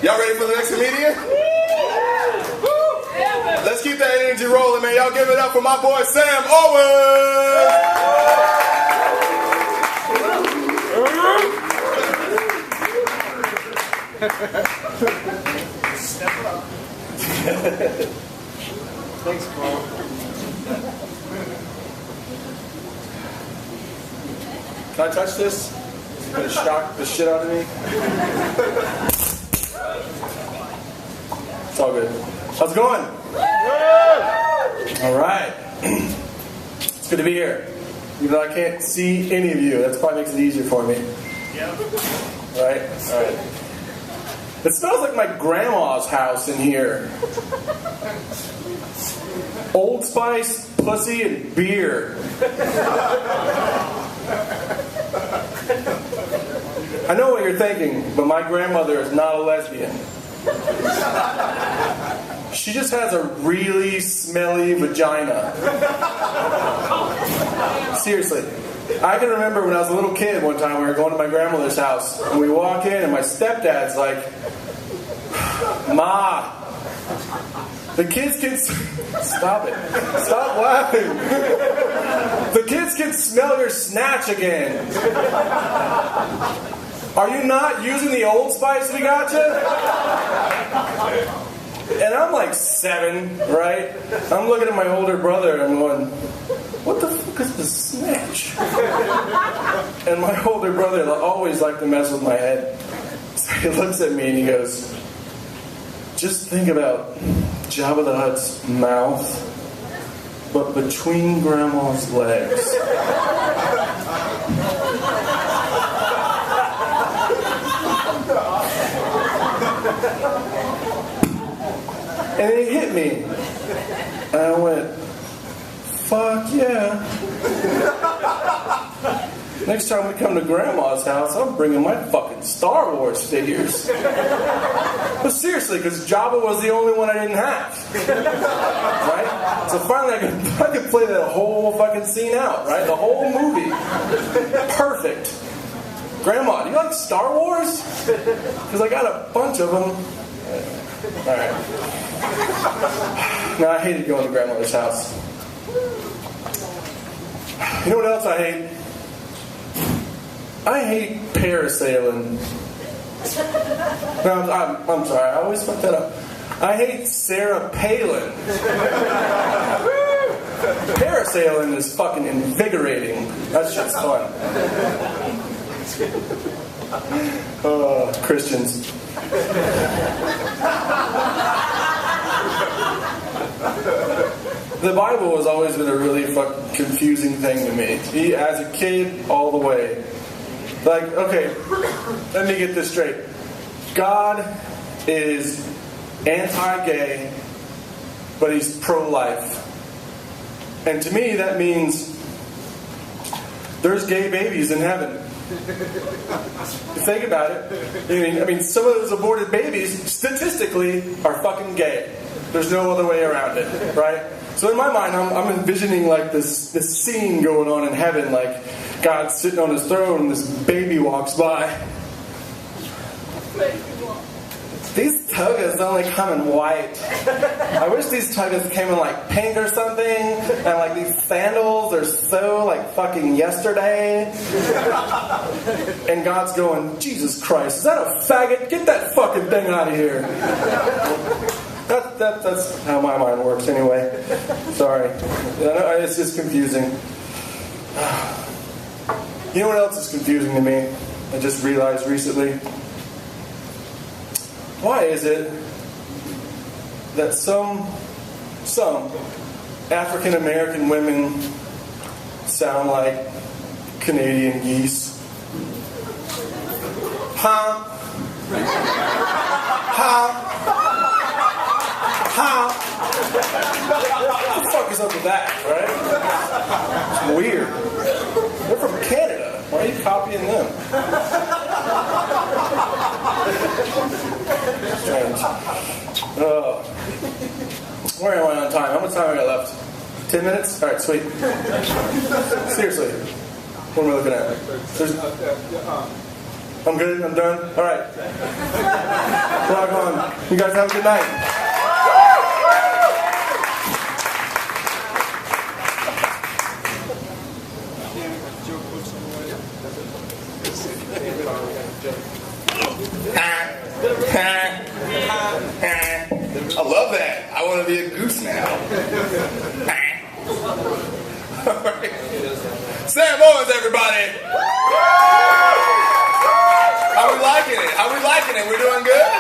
Y'all ready for the next comedian? Let's keep that energy rolling, man. Y'all give it up for my boy Sam Owens. Step up. Thanks, Paul. Can I touch this? It's gonna shock the shit out of me. It's all good. How's it going? All right. It's good to be here. Even though I can't see any of you, that probably makes it easier for me. Yep. Right? All right. It smells like my grandma's house in here. Old Spice, pussy, and beer. I know what you're thinking, but my grandmother is not a lesbian. She just has a really smelly vagina. Seriously. I can remember when I was a little kid one time we were going to my grandmother's house and we walk in and my stepdad's like, Ma, the kids can... Stop it. Stop laughing. The kids can smell your snatch again. Are you not using the Old Spice we got you? And I'm like 7, right? I'm looking at my older brother and I'm going, what the fuck is the snatch? And my older brother always liked to mess with my head. So he looks at me and he goes, just think about Jabba the Hutt's mouth, but between Grandma's legs. And it hit me. And I went, fuck yeah. Next time we come to Grandma's house, I'm bringing my fucking Star Wars figures. But seriously, because Jabba was the only one I didn't have. Right? So finally I could play that whole fucking scene out, right? The whole movie. Perfect. Grandma, do you like Star Wars? Because I got a bunch of them. Alright. No, I hated going to Grandmother's house. You know what else I hate? I hate parasailing. No, I'm sorry, I always fuck that up. I hate Sarah Palin. Parasailing is fucking invigorating. That shit's fun. Christians. The Bible has always been a really fucking confusing thing to me. As a kid, all the way. Like, okay, let me get this straight. God is anti-gay, but he's pro-life. And to me, that means there's gay babies in heaven. Think about it. I mean, some of those aborted babies, statistically, are fucking gay. There's no other way around it, right? So in my mind, I'm envisioning like this scene going on in heaven, like God's sitting on his throne and this baby walks by. These togas only come in white. I wish these togas came in like pink or something. And like these sandals are so like fucking yesterday. And God's going, Jesus Christ, is that a faggot? Get that fucking thing out of here. That's how my mind works anyway. Sorry. It's just confusing. You know what else is confusing to me? I just realized recently. Why is it that some African American women sound like Canadian geese? Huh? Huh? Huh? What the fuck is up with that, right? It's weird. They're from Canada. Why are you copying them? Strange. Where am I on time? How much time have I got left? 10 minutes? Alright, sweet. Seriously. What am I looking at? I'm good? I'm done? Alright. Rock on. You guys have a good night. I love that. I want to be a goose now. All right. Sam Owens, everybody. How we liking it? How we liking it? We're doing good?